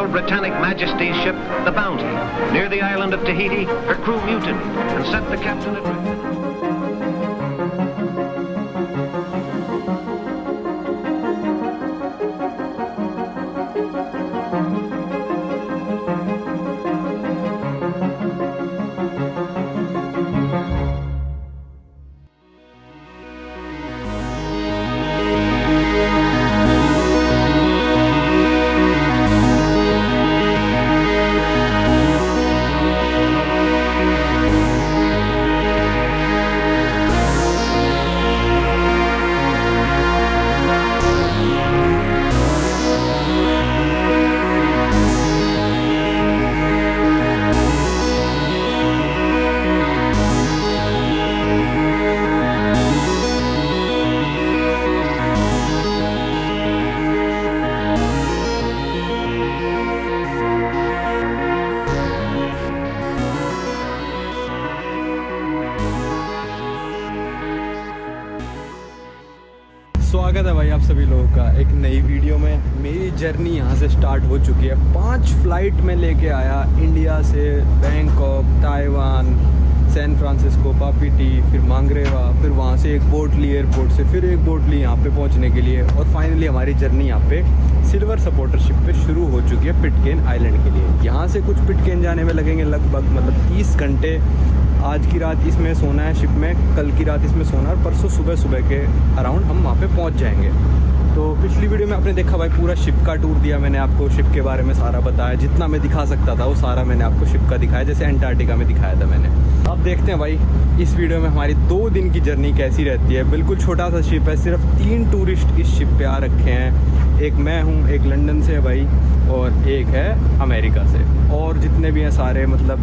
Royal Britannic Majesty's ship, the Bounty. Near the island of Tahiti, her crew mutinied and set the captain adrift. स्वागत है भाई आप सभी लोगों का एक नई वीडियो में। मेरी जर्नी यहाँ से स्टार्ट हो चुकी है। 5 फ्लाइट में लेके आया इंडिया से, बैंकॉक, ताइवान, सैन फ्रांसिस्को, पापीटी, फिर मांगरेवा, फिर वहाँ से एक बोट ली एयरपोर्ट से, फिर एक बोट ली यहाँ पे पहुँचने के लिए, और फाइनली हमारी जर्नी यहाँ पे सिल्वर सपोर्टर शिप पे शुरू हो चुकी है पिटकेन आइलैंड के लिए। यहाँ से कुछ पिटकेन जाने में लगेंगे लगभग 30 घंटे। आज की रात इसमें सोना है शिप में, कल की रात इसमें सोना है, और परसों सुबह के अराउंड हम वहाँ पे पहुँच जाएंगे। तो पिछली वीडियो में आपने देखा भाई पूरा शिप का टूर दिया मैंने आपको, शिप के बारे में सारा बताया, जितना मैं दिखा सकता था वो सारा मैंने आपको शिप का दिखाया, जैसे अंटार्कटिका में दिखाया था मैंने। अब देखते हैं भाई इस वीडियो में हमारी 2 दिन की जर्नी कैसी रहती है। बिल्कुल छोटा सा शिप है, सिर्फ 3 टूरिस्ट इस शिप पे आ रखे हैं। एक मैं हूँ, एक लंदन से है भाई, और एक है अमेरिका से, और जितने भी हैं सारे मतलब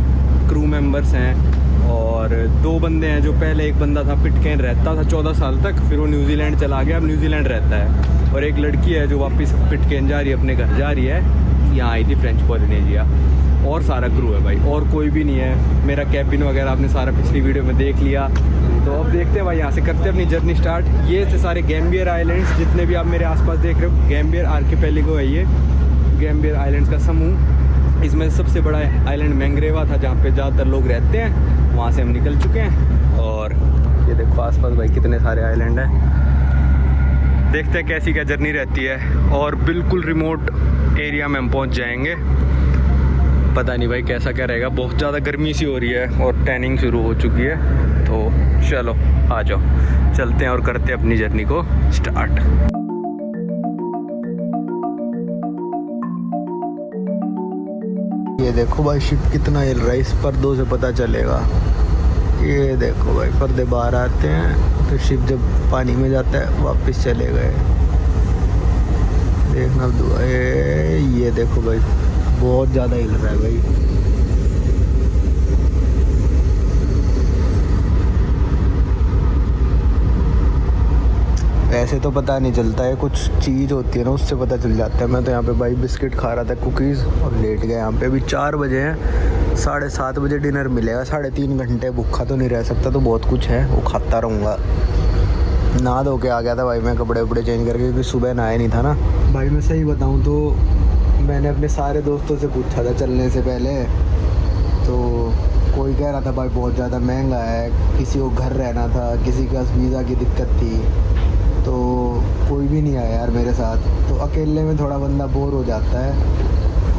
क्रू मेम्बर्स हैं। और 2 बंदे हैं, जो पहले एक बंदा था पिटकेन रहता था 14 साल तक, फिर वो न्यूजीलैंड चला गया, अब न्यूजीलैंड रहता है। और एक लड़की है जो वापस पिटकेन जा रही है, अपने घर जा रही है, यहाँ आई थी फ्रेंच पॉलिनेशिया। और सारा क्रू है भाई, और कोई भी नहीं है। मेरा कैबिन वगैरह आपने सारा पिछली वीडियो में देख लिया। तो अब देखते हैं भाई यहाँ से करते हैं अपनी जर्नी स्टार्ट। ये थे सारे गैम्बियर आइलैंड्स, जितने भी आप मेरे आसपास देख रहे हो, गैम्बियर आर्किपेलागो है ये, गैम्बियर आइलैंड्स का समूह। इसमें सबसे बड़ा आइलैंड मैंग्रेवा था, जहाँ पे ज़्यादातर लोग रहते हैं। वहाँ से हम निकल चुके हैं, और ये देखो आसपास भाई कितने सारे आइलैंड हैं। देखते हैं कैसी क्या जर्नी रहती है, और बिल्कुल रिमोट एरिया में हम पहुँच जाएंगे। पता नहीं भाई कैसा क्या रहेगा, बहुत ज़्यादा गर्मी सी हो रही है और टैनिंग शुरू हो चुकी है। तो चलो आ जाओ, चलते हैं और करते हैं अपनी जर्नी को स्टार्ट। ये देखो भाई शिप कितना हिल रहा है, इस पर्दों से पता चलेगा। ये देखो भाई पर्दे बाहर आते हैं, तो शिप जब पानी में जाता है वापस चले गए। देखना दुआ, ये देखो भाई बहुत ज़्यादा हिल रहा है भाई। ऐसे तो पता नहीं चलता है, कुछ चीज़ होती है ना उससे पता चल जाता है। मैं तो यहाँ पे भाई बिस्किट खा रहा था, कुकीज़, और लेट गया यहाँ पे। अभी 4 बजे हैं, 7:30 बजे डिनर मिलेगा। 3.5 घंटे भूखा तो नहीं रह सकता, तो बहुत कुछ है वो खाता रहूँगा। नहा धो के आ गया था भाई मैं, कपड़े वपड़े चेंज करके, क्योंकि सुबह नहाया नहीं था ना भाई। मैं सही बताऊँ तो मैंने अपने सारे दोस्तों से पूछा था चलने से पहले, तो कोई कह रहा था भाई बहुत ज़्यादा महंगा है, किसी को घर रहना था, किसी के पास वीज़ा की दिक्कत थी, तो कोई भी नहीं आया यार मेरे साथ। तो अकेले में थोड़ा बंदा बोर हो जाता है,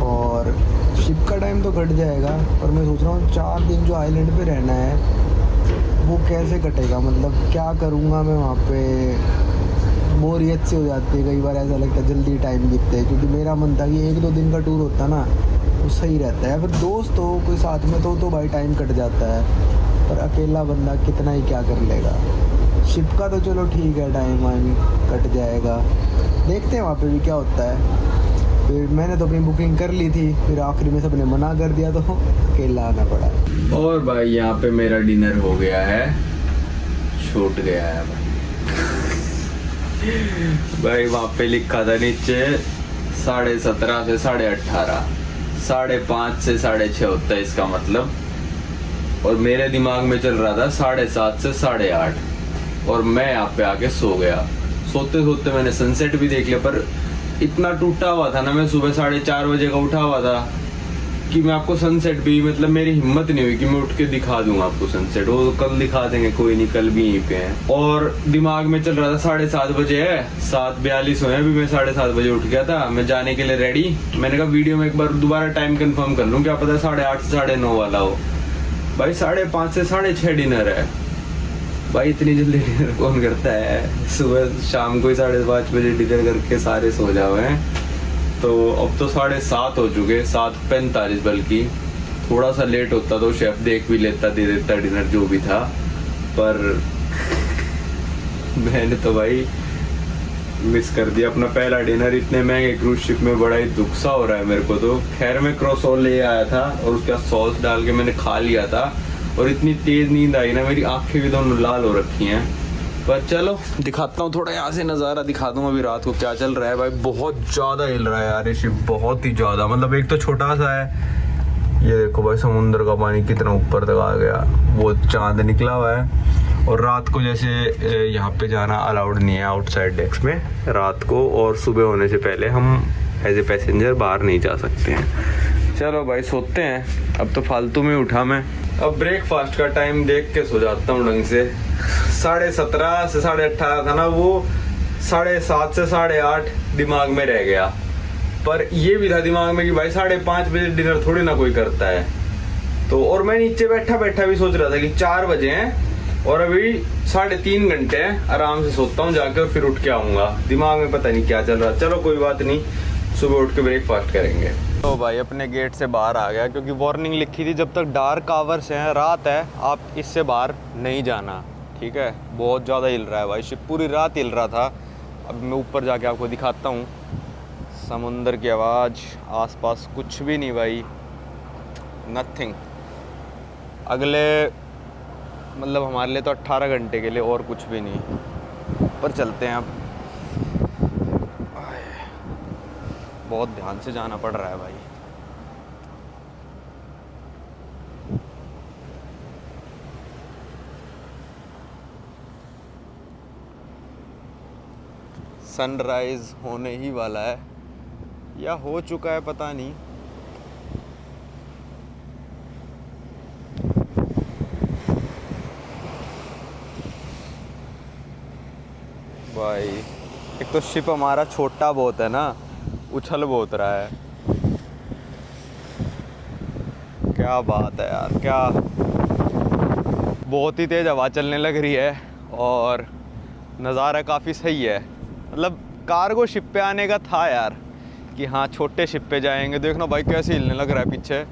और शिप का टाइम तो कट जाएगा, पर मैं सोच रहा हूँ 4 दिन जो आइलैंड पे रहना है वो कैसे कटेगा, मतलब क्या करूँगा मैं वहाँ पे। बोरियत से हो जाती है कई बार, ऐसा लगता है जल्दी टाइम बीतते है। क्योंकि मेरा मन था कि 1-2 दिन का टूर होता ना वो सही रहता है, फिर दोस्त हो कोई साथ में तो भाई टाइम कट जाता है, पर अकेला बंदा कितना ही क्या कर लेगा। शिप का तो चलो ठीक है, टाइम वाइम कट जाएगा, देखते हैं वहाँ पे भी क्या होता है। फिर मैंने तो अपनी बुकिंग कर ली थी, फिर आखिरी में सबने मना कर दिया, तो अकेला आना पड़ा। और भाई यहाँ पे मेरा डिनर हो गया है, छूट गया है भाई। भाई वहाँ पे लिखा था नीचे 17:30 से 18:30, 5:30 से 6:30 होता है इसका मतलब। और मेरे दिमाग में चल रहा था 7:30 से 8:30, और मैं यहाँ पे आके सो गया। सोते सोते मैंने सनसेट भी देख लिया, पर इतना टूटा हुआ था ना, मैं सुबह 4:30 बजे का उठा हुआ था कि मैं आपको सनसेट भी, मतलब मेरी हिम्मत नहीं हुई कि मैं उठ के दिखा दूंगा आपको सनसेट। वो कल दिखा देंगे, कोई नहीं, कल भी यहीं पे हैं। और दिमाग में चल रहा था 7:30 बजे है, 7:42 हुए, अभी मैं 7:30 बजे उठ गया था। मैं जाने के लिए रेडी, मैंने कहा वीडियो में एक बार दोबारा टाइम कंफर्म कर लूँ, क्या पता 8:30 से 9:30 वाला हो। भाई 5:30 से 6:30 डिनर है। भाई इतनी जल्दी डिनर कौन करता है? सुबह शाम को ही 5:30 बजे डिनर करके सारे सो जाओ हैं। तो अब तो 7:30 हो चुके, 7:45 बल्कि। थोड़ा सा लेट होता तो शेफ देख भी लेता, दे देता डिनर जो भी था, पर मैंने तो भाई मिस कर दिया अपना पहला डिनर। इतने महंगे क्रूज शिप में बड़ा ही दुख सा हो रहा है मेरे को तो। खैर मैं क्रॉसोल ले आया था और उसके बाद सॉस डाल के मैंने खा लिया था, और इतनी तेज नींद आई ना, मेरी आंखें भी दोनों लाल हो रखी हैं। पर चलो दिखाता हूँ थोड़ा, यहाँ से नज़ारा दिखा दूँ अभी रात को क्या चल रहा है। भाई बहुत ज़्यादा हिल रहा है यार ये शिप, बहुत ही ज़्यादा। मतलब एक तो छोटा सा है, ये देखो भाई समुद्र का पानी कितना ऊपर तक आ गया, वो चांद निकला हुआ है। और रात को जैसे यहाँ पे जाना अलाउड नहीं है आउटसाइड डेक्स में रात को, और सुबह होने से पहले हम एज ए पैसेंजर बाहर नहीं जा सकते हैं। चलो भाई सोते हैं, अब तो फालतू में उठा मैं। अब ब्रेकफास्ट का टाइम देख के सो जाता हूँ ढंग से। 17:30 से 18:30 था ना, वो 7:30 से 8:30 दिमाग में रह गया। पर ये भी था दिमाग में कि भाई 5:30 बजे डिनर थोड़ी ना कोई करता है। तो और मैं नीचे बैठा बैठा भी सोच रहा था कि 4 बजे हैं और अभी 3.5 घंटे हैं, आराम से सोता हूँ जाके और फिर उठ के आऊँगा। दिमाग में पता नहीं क्या चल रहा। चलो कोई बात नहीं, सुबह उठ के ब्रेकफास्ट करेंगे। तो भाई अपने गेट से बाहर आ गया, क्योंकि वार्निंग लिखी थी जब तक डार्क आवर्स हैं, रात है, आप इससे बाहर नहीं जाना, ठीक है। बहुत ज़्यादा हिल रहा है भाई शिप, पूरी रात हिल रहा था। अब मैं ऊपर जाके आपको दिखाता हूँ समुंदर की आवाज़। आसपास कुछ भी नहीं भाई, नथिंग। अगले मतलब हमारे लिए तो 18 घंटे के लिए और कुछ भी नहीं। पर चलते हैं अब, बहुत ध्यान से जाना पड़ रहा है भाई। सनराइज होने ही वाला है या हो चुका है पता नहीं। भाई एक तो शिप हमारा छोटा बहुत है ना, उछल बहुत रहा है। क्या बात है यार, क्या बहुत ही तेज़ हवा चलने लग रही है और नज़ारा काफ़ी सही है। मतलब कार्गो शिप पे आने का था यार कि हाँ छोटे शिप पे जाएंगे। देखना भाई कैसे हिलने लग रहा है पीछे,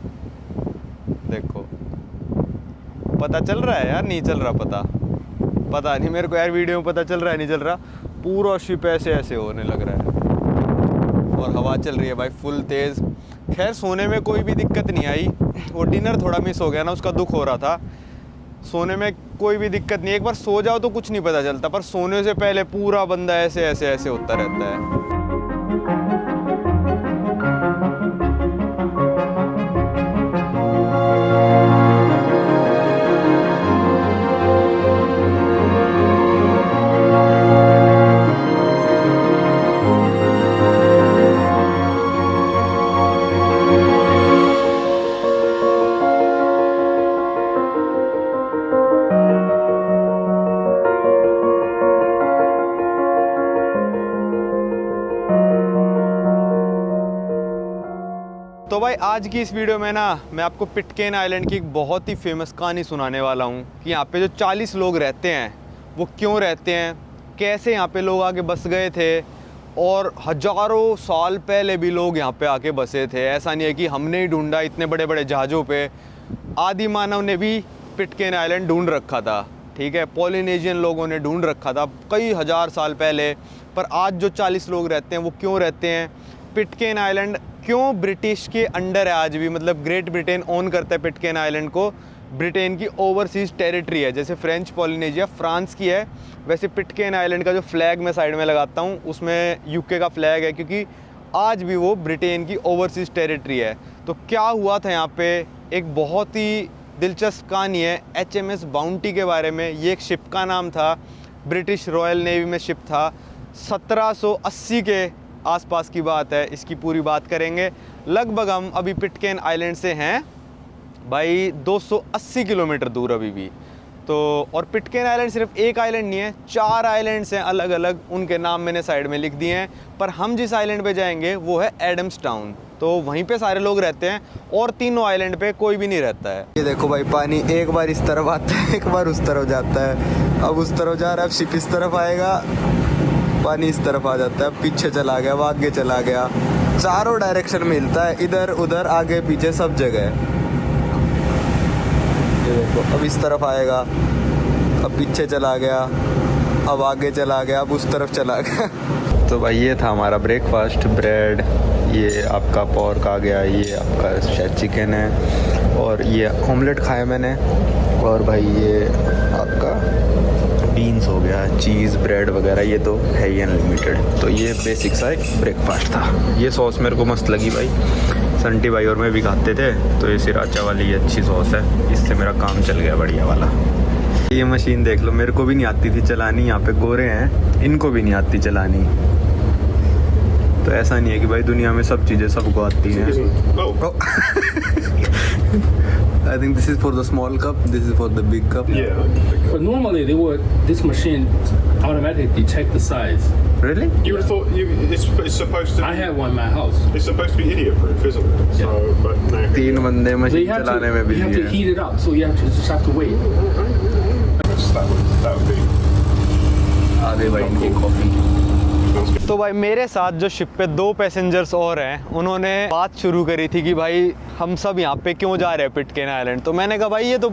देखो। पता चल रहा है यार, नहीं चल रहा पता नहीं मेरे को यार, वीडियो में पता चल रहा है नहीं चल रहा। पूरा शिप ऐसे ऐसे होने लग रहा है और हवा चल रही है भाई फुल तेज़। खैर सोने में कोई भी दिक्कत नहीं आई, वो डिनर थोड़ा मिस हो गया ना, उसका दुख हो रहा था। सोने में कोई भी दिक्कत नहीं, एक बार सो जाओ तो कुछ नहीं पता चलता, पर सोने से पहले पूरा बंदा ऐसे ऐसे ऐसे होता रहता है। तो भाई आज की इस वीडियो में ना मैं आपको पिटकेन आइलैंड की एक बहुत ही फेमस कहानी सुनाने वाला हूँ कि यहाँ पे जो 40 लोग रहते हैं वो क्यों रहते हैं, कैसे यहाँ पे लोग आके बस गए थे, और हज़ारों साल पहले भी लोग यहाँ पे आके बसे थे। ऐसा नहीं है कि हमने ही ढूंढा, इतने बड़े बड़े जहाज़ों पे आदि मानव ने भी पिटकेन आइलैंड ढूंढ रखा था, ठीक है। पॉलिनेशियन लोगों ने ढूंढ रखा था कई हज़ार साल पहले। पर आज जो 40 लोग रहते हैं वो क्यों रहते हैं, पिटकेन आइलैंड क्यों ब्रिटिश के अंडर है आज भी, मतलब ग्रेट ब्रिटेन ओन करता है पिटकेन आइलैंड को। ब्रिटेन की ओवरसीज टेरिटरी है, जैसे फ्रेंच पॉलिनेशिया फ्रांस की है, वैसे पिटकेन आइलैंड का जो फ्लैग मैं साइड में लगाता हूँ उसमें यूके का फ्लैग है, क्योंकि आज भी वो ब्रिटेन की ओवरसीज टेरिटरी है। तो क्या हुआ था यहाँ पे, एक बहुत ही दिलचस्प कहानी है HMS बाउंटी के बारे में। ये एक शिप का नाम था, ब्रिटिश रॉयल नेवी में शिप था। 1780 के आसपास की बात है, इसकी पूरी बात करेंगे। लगभग हम अभी पिटकेर्न आइलैंड से हैं भाई 280 किलोमीटर दूर अभी भी। तो और पिटकेर्न आइलैंड सिर्फ एक आइलैंड नहीं है, 4 आइलैंड्स हैं अलग अलग, उनके नाम मैंने साइड में लिख दिए हैं। पर हम जिस आइलैंड पे जाएंगे वो है एडम्स टाउन, तो वहीं पे सारे लोग रहते हैं और तीनों आइलैंड पे कोई भी नहीं रहता है। ये देखो भाई, पानी एक बार इस तरफ आता है, एक बार उस तरफ जाता है। अब उस तरफ जा रहा है, अब शिप इस तरफ आएगा, पानी इस तरफ आ जाता है, पीछे चला गया, वो आगे चला गया, चारों डायरेक्शन में हिलता है, इधर उधर आगे पीछे सब जगह। ये देखो, अब इस तरफ आएगा, अब पीछे चला गया, अब आगे चला गया, अब उस तरफ चला गया। तो भाई ये था हमारा ब्रेकफास्ट, ब्रेड, ये आपका पोर्क आ गया, ये आपका शायद चिकन है, और ये ऑमलेट खाया मैंने, और भाई ये आपका बीन्स हो गया, चीज़, ब्रेड वगैरह, ये तो है ही अनलिमिटेड। तो ये बेसिक सा एक ब्रेकफास्ट था। ये सॉस मेरे को मस्त लगी भाई, संटी भाई और मैं भी खाते थे, तो ये सिराचा वाली अच्छी सॉस है, इससे मेरा काम चल गया बढ़िया वाला। ये मशीन देख लो, मेरे को भी नहीं आती थी चलानी, यहाँ पे गोरे हैं इनको भी नहीं आती चलानी। तो ऐसा नहीं है कि भाई दुनिया में सब चीज़ें सबको आती हैं। I think this is for the small cup, this is for the big cup. Yeah. But normally this machine automatically detect the size. Really? You would have thought it's supposed to. I have one in my house. It's supposed to be idiot-proof, isn't it? So, but no. 3 बंदे But machine you have चलाने में to busy हैं। heat it up, so you just have to wait. That would be. आगे भाई इनकी coffee. तो भाई मेरे साथ जो शिप पे 2 पैसेंजर्स और हैं, उन्होंने बात शुरू करी थी कि भाई हम सब यहाँ पे क्यों जा रहे हैं पिटकेर्न आइलैंड। तो मैंने कहा भाई ये तो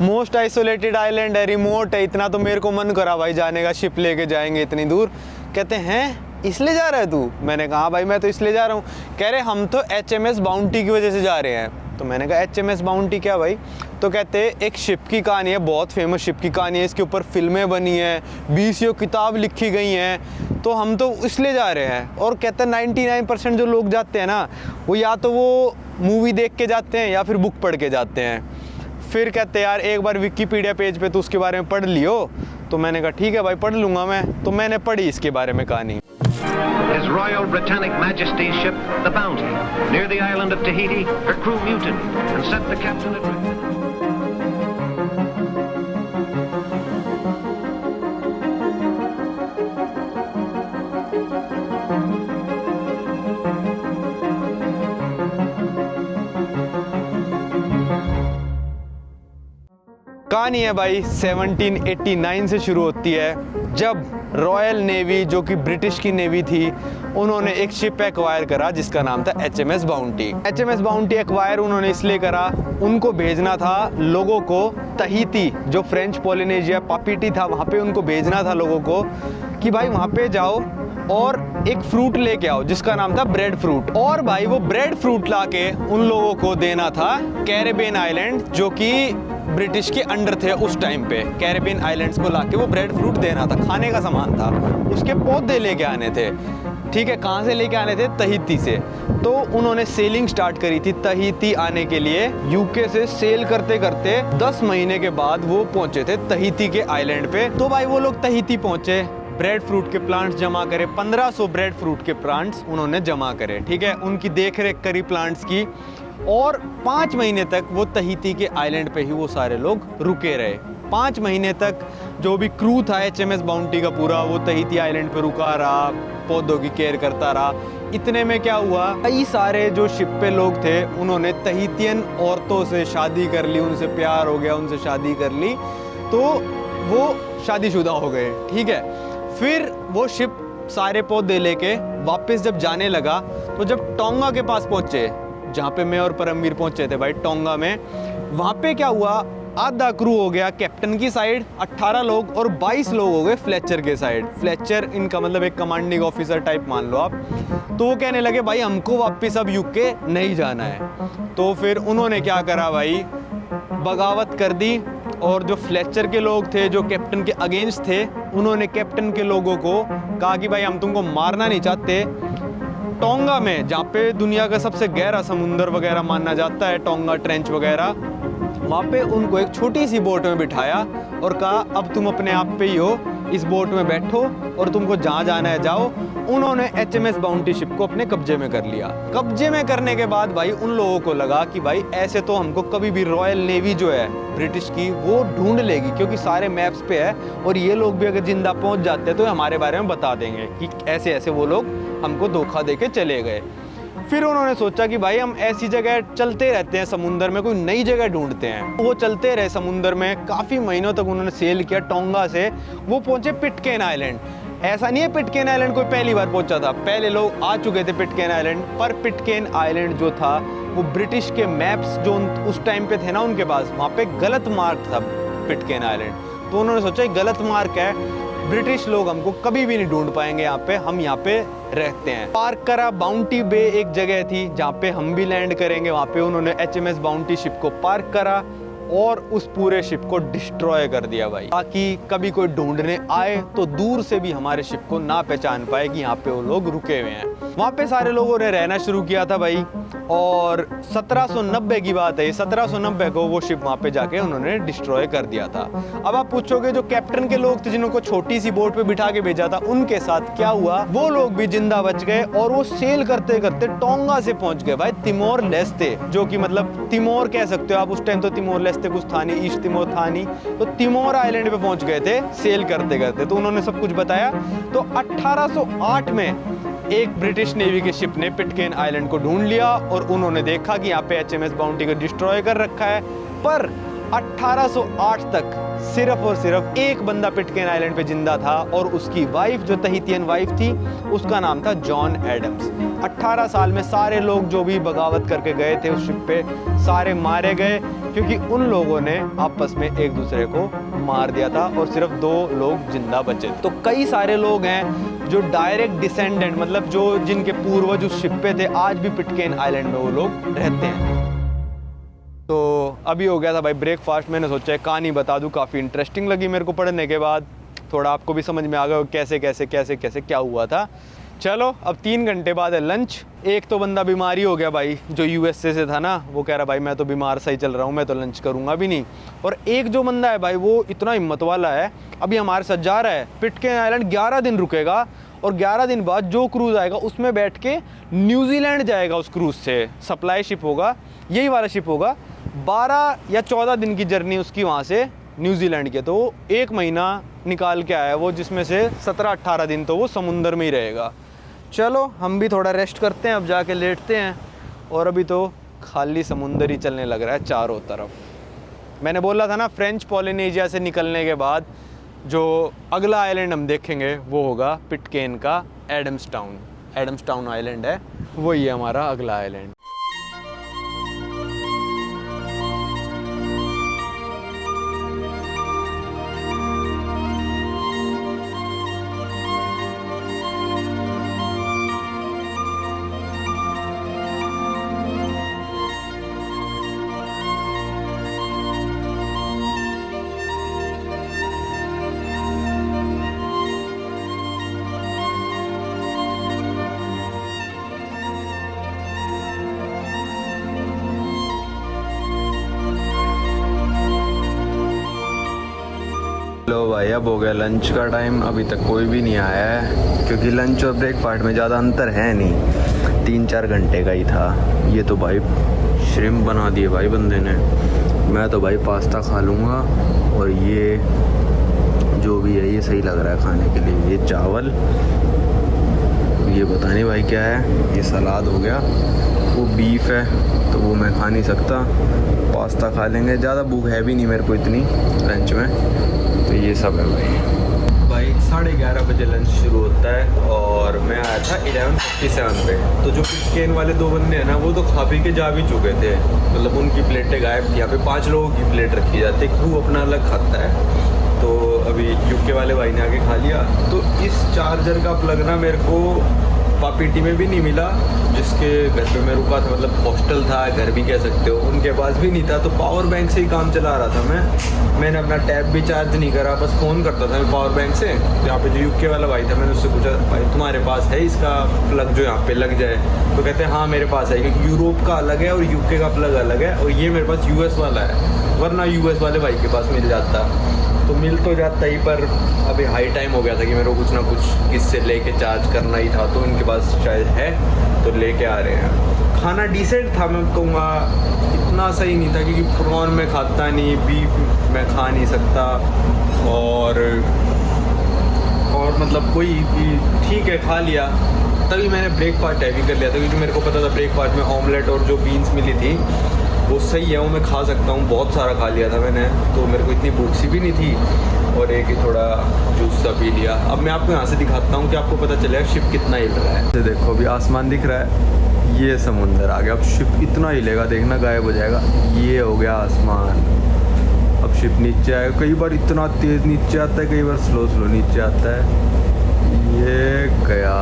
मोस्ट आइसोलेटेड आइलैंड है, रिमोट है, इतना तो मेरे को मन करा भाई जाने का, शिप लेके जाएंगे इतनी दूर। कहते हैं इसलिए जा रहा है तू? मैंने कहा भाई मैं तो इसलिए जा रहा हूँ। कह रहे हम तो HMS बाउंटी की वजह से जा रहे हैं। तो मैंने कहा HMS बाउंटी क्या भाई? तो कहते एक शिप की कहानी है, बहुत फेमस शिप की कहानी है, इसके ऊपर फिल्में बनी हैं, 20 किताब लिखी गई हैं, तो हम तो इसलिए जा रहे हैं। और कहते हैं 99% जो लोग जाते हैं ना, वो या तो वो मूवी देख के जाते हैं या फिर बुक पढ़ के जाते हैं। फिर कहते यार एक बार विकिपीडिया पेज पे तो उसके बारे में पढ़ लियो। तो मैंने कहा ठीक है भाई पढ़ लूँगा मैं। तो मैंने पढ़ी इसके बारे में कहानी। His Royal Britannic Majesty's ship, the Bounty, near the island of Tahiti, her crew mutinied and set the captain adrift. कहानी है भाई 1789 से शुरू होती है, जब रॉयल नेवी जो कि ब्रिटिश की नेवी थी, उन्होंने एक शिप एक्वायर करा जिसका नाम था HMS bounty. HMS bounty acquire उन्होंने इसलिए करा, उनको भेजना था लोगों को तहीती, जो फ्रेंच पोलिनेशिया पापीटी था, वहाँ पे उनको भेजना था लोगों को कि भाई वहाँ पे जाओ और एक फ्रूट लेके आओ जिसका नाम था ब्रेड फ्रूट। और भाई वो ब्रेड फ्रूट लाके उन लोगों को देना था कैरेबियन आइलैंड, जो कि ब्रिटिश के अंडर थे उस टाइम पे। कैरेबियन आइलैंड्स को लाके वो ब्रेड फ्रूट देना था, खाने का सामान था। उसके पौधे लेके आने थे, ठीक है। कहाँ से लेके आने थे? तहीती से। तो उन्होंने सेलिंग स्टार्ट करी थी तहीती आने के लिए। यूके से सेल करते करते 10 महीने के बाद वो पहुंचे थे तहीती के आइलैंड पे। तो भाई वो लोग तहीती पहुंचे, ब्रेड फ्रूट के प्लांट्स जमा करे, 1500 ब्रेड फ्रूट के प्लांट्स उन्होंने जमा करे, ठीक है। उनकी देख रेख करी प्लांट्स की, और 5 महीने तक वो तहीती के आइलैंड पे ही वो सारे लोग रुके रहे। 5 महीने तक जो भी क्रू था HMS बाउंटी का पूरा, वो तहीती आइलैंड पे रुका रहा, पौधों की केयर करता रहा। इतने में क्या हुआ, कई सारे जो शिप पे लोग थे उन्होंने तहीतियन औरतों से शादी कर ली, उनसे प्यार हो गया, उनसे शादी कर ली, तो वो शादीशुदा हो गए, ठीक है। फिर वो शिप सारे पौधे लेके वापस जब जाने लगा, तो जब टोंगा के पास पहुंचे, जहाँ पे मैं और परमवीर पहुंचे थे भाई टोंगा में, वहाँ पे क्या हुआ, आधा क्रू हो गया कैप्टन की साइड 18 लोग, और 22 लोग हो गए फ्लेचर के साइड। फ्लेचर इनका मतलब एक कमांडिंग ऑफिसर टाइप मान लो आप। तो वो कहने लगे भाई हमको वापस अब यूके नहीं जाना है। तो फिर उन्होंने क्या करा भाई, बगावत कर दी, और जो फ्लेचर के लोग थे जो कैप्टन के अगेंस्ट थे, उन्होंने कैप्टन के लोगों को कहा कि भाई हम तुमको मारना नहीं चाहते। टोंगा में, जहाँ पे दुनिया का सबसे गहरा समुंदर वगैरह माना जाता है, टोंगा ट्रेंच वगैरह, वहाँ पे उनको एक छोटी सी बोट में बिठाया और कहा अब तुम अपने आप पे ही हो, इस बोट में बैठो और तुमको जहाँ जाना है जाओ। उन्होंने HMS बाउंटी शिप को अपने कब्जे में कर लिया। कब्जे में करने के बाद भाई उन लोगों को लगा कि भाई ऐसे तो हमको कभी भी रॉयल नेवी जो है ब्रिटिश की वो ढूंढ लेगी, क्योंकि सारे मैप्स पे है और ये लोग भी अगर जिंदा पहुंच जाते हैं तो हमारे बारे में बता देंगे कि ऐसे ऐसे वो लोग हमको धोखा दे के चले गए। फिर उन्होंने सोचा कि भाई हम ऐसी जगह चलते रहते हैं समुंदर में, कोई नई जगह ढूंढते हैं। वो चलते रहे समुंदर में, काफ़ी महीनों तक उन्होंने सेल किया। टोंगा से वो पहुंचे पिटकेन आइलैंड। ऐसा नहीं है पिटकेन आइलैंड कोई पहली बार पहुंचा था, पहले लोग आ चुके थे पिटकेन आइलैंड, पर पिटकेन आइलैंड जो था वो ब्रिटिश के मैप्स जो उस टाइम पे थे ना उनके पास, वहाँ पे गलत मार्क था पिटकेन आइलैंड। तो उन्होंने सोचा गलत मार्क है, ब्रिटिश लोग हमको कभी भी नहीं ढूंढ पाएंगे, यहाँ पे हम यहाँ पे रहते हैं। पार्क करा। बाउंटी बे एक जगह थी जहाँ पे हम भी लैंड करेंगे, वहाँ पे उन्होंने HMS बाउंटी शिप को पार्क करा और उस पूरे शिप को डिस्ट्रॉय कर दिया भाई, ताकि कभी कोई ढूंढने आए तो दूर से भी हमारे शिप को ना पहचान पाए कि यहाँ पे वो लोग रुके हुए हैं। वहाँ पे सारे लोगों ने रहना शुरू किया था भाई, और 1790 की बात है, 1790 को वो शिप वहाँ पे जाके उन्होंने डिस्ट्रॉय कर दिया था। अब आप पूछोगे जो कैप्टन के लोग थे जिनको छोटी सी बोट पे बिठा के भेजा था उनके साथ क्या हुआ? वो लोग भी जिंदा बच गए और वो सेल करते करते टोंगा से पहुंच गए भाई तिमोर लेस्ते, जो कि मतलब तिमोर कह सकते हो आप, उस टाइम तो तिमोर लेस्ते कुछ था नहीं, ईस्ट तिमोर था नहीं, तो तिमोर आइलैंड पे पहुंच गए थे सेल करते करते। तो उन्होंने सब कुछ बताया। तो 1808 में एक ब्रिटिश नेवी के शिप ने पिटकेन आइलैंड को ढूंढ लिया और उन्होंने देखा कि यहाँ पे HMS बाउंटी को डिस्ट्रॉय कर रखा है। पर 1808 तक सिर्फ और सिर्फ एक बंदा पिटकेन आइलैंड पे जिंदा था और उसकी वाइफ जो तहितियन वाइफ थी उसका नाम था जॉन एडम्स। 18 साल में सारे लोग जो भी बगावत करके गए थे उस शिप पे सारे मारे गए, क्योंकि उन लोगों ने आपस में एक दूसरे को मार दिया था और सिर्फ 2 लोग जिंदा बचे। तो कई सारे लोग हैं जो डायरेक्ट डिसेंडेंट, मतलब जो जिनके पूर्वज उस शिप पे थे, आज भी पिटकेन आइलैंड में वो लोग रहते हैं। तो अभी हो गया था भाई ब्रेकफास्ट, मैंने सोचा कहानी बता दूं, काफ़ी इंटरेस्टिंग लगी मेरे को पढ़ने के बाद, थोड़ा आपको भी समझ में आ गया कैसे कैसे कैसे कैसे क्या हुआ था। चलो अब 3 घंटे बाद है लंच। एक तो बंदा बीमारी हो गया भाई जो USA से था ना, वो कह रहा भाई मैं तो बीमार सा ही चल रहा हूँ, मैं तो लंच करूँगा भी नहीं। और एक जो बंदा है भाई वो इतना हिम्मत वाला है, अभी हमारे साथ जा रहा है, पिटकेन आइलैंड 11 दिन रुकेगा और 11 दिन बाद जो क्रूज़ आएगा उसमें बैठ के न्यूजीलैंड जाएगा। उस क्रूज़ से सप्लाई शिप होगा, यही वाला शिप होगा। 12 या 14 दिन की जर्नी उसकी वहाँ से न्यूजीलैंड के, तो 1 महीना निकाल के आया वो, जिसमें से 17-18 दिन तो वो समुंदर में ही रहेगा। चलो हम भी थोड़ा रेस्ट करते हैं, अब जाके लेटते हैं। और अभी तो खाली समुंदर ही चलने लग रहा है चारों तरफ। मैंने बोला था ना फ्रेंच पॉलिनेशिया से निकलने के बाद जो अगला आइलैंड हम देखेंगे वो होगा पिटकेन का एडम्स टाउन आइलैंड है, वही है हमारा अगला आइलैंड। लो भाई अब हो गया लंच का टाइम, अभी तक कोई भी नहीं आया है, क्योंकि लंच और ब्रेकफास्ट में ज़्यादा अंतर है नहीं, 3-4 घंटे का ही था। ये तो भाई श्रिम्प बना दिए भाई बंदे ने, मैं तो भाई पास्ता खा लूँगा, और ये जो भी है ये सही लग रहा है खाने के लिए। ये चावल, ये पता नहीं भाई क्या है, ये सलाद हो गया, वो बीफ है तो वो मैं खा नहीं सकता, पास्ता खा लेंगे, ज़्यादा भूख है भी नहीं मेरे को इतनी लंच में। तो ये सब है भाई 11:30 बजे लंच शुरू होता है और मैं आया था 11:57 पे। तो जो पिटकेन वाले 2 बंदे हैं ना वो तो खा पी के जा भी चुके थे, मतलब उनकी प्लेटें गायब थी। यहाँ पे 5 लोगों की प्लेट रखी जाती है, क्रू अपना अलग खाता है। तो अभी UK वाले भाई ने आके खा लिया। तो इस चार्जर का प्लग ना मेरे को पापीटी में भी नहीं मिला, जिसके घर पे मैं रुका था, मतलब हॉस्टल था, घर भी कह सकते हो, उनके पास भी नहीं था। तो पावर बैंक से ही काम चला रहा था मैंने अपना टैब भी चार्ज नहीं करा, बस फ़ोन करता था मैं पावर बैंक से। यहाँ पे जो UK वाला भाई था, मैंने उससे पूछा भाई तुम्हारे पास है इसका प्लग जो यहाँ पे लग जाए? तो कहते हैं हाँ मेरे पास है, क्योंकि यूरोप का अलग है और UK का प्लग अलग है, और ये मेरे पास US वाला है, वरना US वाले भाई के पास मिल जाता। तो मिल तो जाता ही, पर अभी हाई टाइम हो गया था कि मेरे को कुछ ना कुछ किससे लेके चार्ज करना ही था, तो इनके पास शायद है तो लेके आ रहे हैं। खाना डिसेंट था, मैं कहूँगा इतना सही नहीं था क्योंकि प्रॉन में खाता नहीं, बीफ मैं खा नहीं सकता, और मतलब कोई भी ठीक है खा लिया। तभी मैंने ब्रेकफास्ट हैवी कर लिया था क्योंकि मेरे को पता था ब्रेकफास्ट में ऑमलेट और जो बीन्स मिली थी वो सही है, वो मैं खा सकता हूँ। बहुत सारा खा लिया था मैंने, तो मेरे को इतनी भूख सी भी नहीं थी, और एक ही थोड़ा जूस सा पी लिया। अब मैं आपको यहाँ से दिखाता हूँ कि आपको पता चलेगा शिप कितना हिल रहा है। तो देखो अभी आसमान दिख रहा है, ये समुंदर आ गया, अब शिप इतना हिलेगा देखना, गायब हो जाएगा। ये हो गया आसमान, अब शिप नीचे आएगा। कई बार इतना तेज़ नीचे आता है, कई बार स्लो नीचे आता है। ये गया,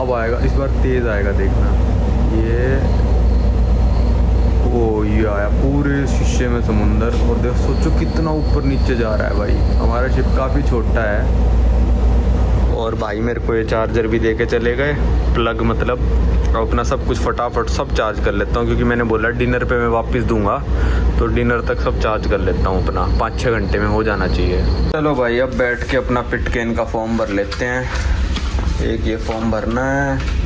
अब आएगा, इस बार तेज़ आएगा देखना। ये आया पूरे शीशे में समुंदर, और देख सोचो कितना ऊपर नीचे जा रहा है भाई। हमारा शिप काफ़ी छोटा है। और भाई मेरे को ये चार्जर भी दे के चले गए, प्लग मतलब, अपना सब कुछ फटाफट सब चार्ज कर लेता हूँ क्योंकि मैंने बोला डिनर पे मैं वापस दूंगा, तो डिनर तक सब चार्ज कर लेता हूँ अपना, 5-6 घंटे में हो जाना चाहिए। चलो भाई अब बैठ के अपना पिटकेन का फॉर्म भर लेते हैं। एक ये फॉर्म भरना है,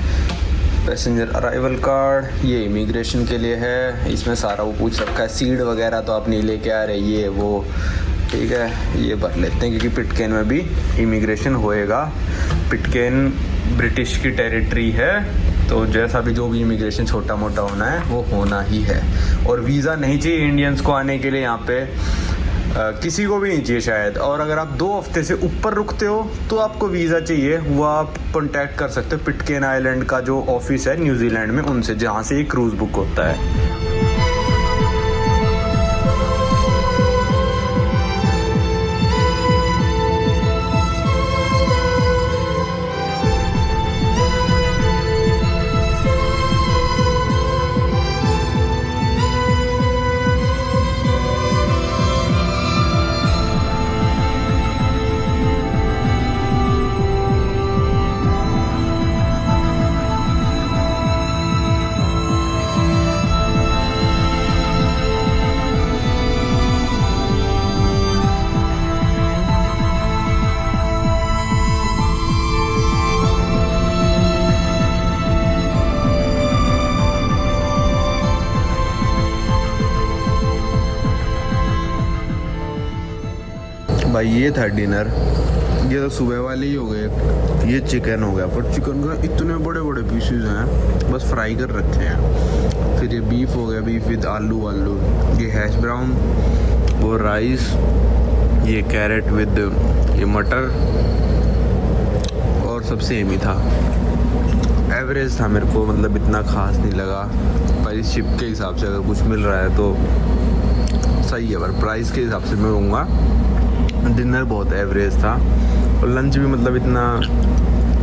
पैसेंजर अराइवल कार्ड, ये इमिग्रेशन के लिए है, इसमें सारा वो पूछ रखा है। सीड वगैरह तो आप नहीं लेके आ रहे, ये वो ठीक है, ये भर लेते हैं क्योंकि पिटकेन में भी इमिग्रेशन होएगा। पिटकेन ब्रिटिश की टेरिटरी है, तो जैसा भी जो भी इमिग्रेशन छोटा मोटा होना है वो होना ही है। और वीज़ा नहीं चाहिए इंडियंस को आने के लिए यहाँ पे, किसी को भी नहीं चाहिए शायद। और अगर आप 2 हफ्ते से ऊपर रुकते हो तो आपको वीज़ा चाहिए, वो आप कॉन्टैक्ट कर सकते हो पिटकेन आइलैंड का जो ऑफिस है न्यूजीलैंड में, उनसे, जहाँ से ये क्रूज़ बुक होता है। भाई ये था डिनर, ये तो सुबह वाले ही हो गए। ये चिकन हो गया, पर चिकन का इतने बड़े बड़े पीसेस हैं, बस फ्राई कर रखे हैं। फिर ये बीफ हो गया, बीफ विद आलू, ये हैश ब्राउन, वो राइस, ये कैरेट विद ये मटर, और सब सेम ही था। एवरेज था मेरे को, मतलब इतना खास नहीं लगा, पर इस शिप के हिसाब से अगर कुछ मिल रहा है तो सही है, पर प्राइस के हिसाब से मैं कहूँगा डिनर बहुत एवरेज था, और लंच भी मतलब इतना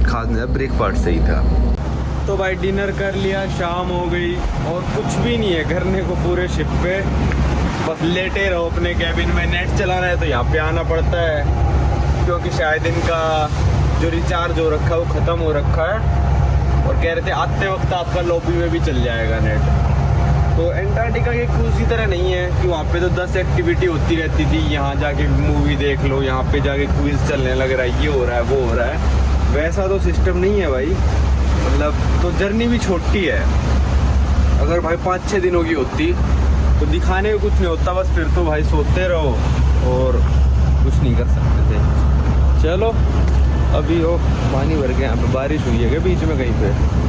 खास नहीं था, ब्रेकफास्ट सही था। तो भाई डिनर कर लिया, शाम हो गई और कुछ भी नहीं है करने को पूरे शिप पे, बस लेटे रहो अपने कैबिन में। नेट चलाना है तो यहाँ पे आना पड़ता है क्योंकि शायद इनका जो रिचार्ज हो रखा है वो ख़त्म हो रखा है, और कह रहे थे आते वक्त आपका लॉबी में भी चल जाएगा नेट। तो एंटार्क्टिका के क्रूज़ की तरह नहीं है कि वहाँ पे तो 10 एक्टिविटी होती रहती थी, यहाँ जाके मूवी देख लो, यहाँ पे जाके क्रूज़ चलने लग रहा है, ये हो रहा है वो हो रहा है, वैसा तो सिस्टम नहीं है भाई। मतलब तो जर्नी भी छोटी है, अगर भाई 5-6 दिनों की होती तो दिखाने को कुछ नहीं होता, बस फिर तो भाई सोते रहो और कुछ नहीं कर सकते थे। चलो अभी हो पानी भर के यहाँ पे बारिश हुई है क्या बीच में कहीं पे,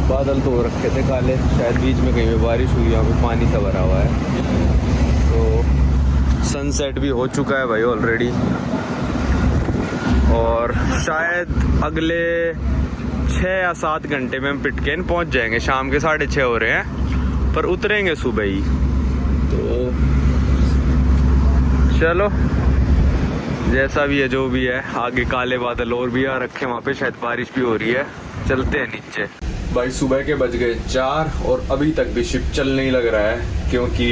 बादल तो हो रखे थे काले, शायद बीच में कहीं पे बारिश हुई, यहाँ पे पानी सा भरा हुआ है। तो सनसेट भी हो चुका है भाई ऑलरेडी, और शायद अगले 6 या 7 घंटे में हम पिटकेन पहुँच जाएंगे। शाम के 6:30 हो रहे हैं, पर उतरेंगे सुबह ही। तो चलो जैसा भी है जो भी है, आगे काले बादल और भी आ रखे, वहाँ पे शायद बारिश भी हो रही है। चलते हैं नीचे। भाई सुबह के बज गए 4 और अभी तक भी शिप चल नहीं लग रहा है, क्योंकि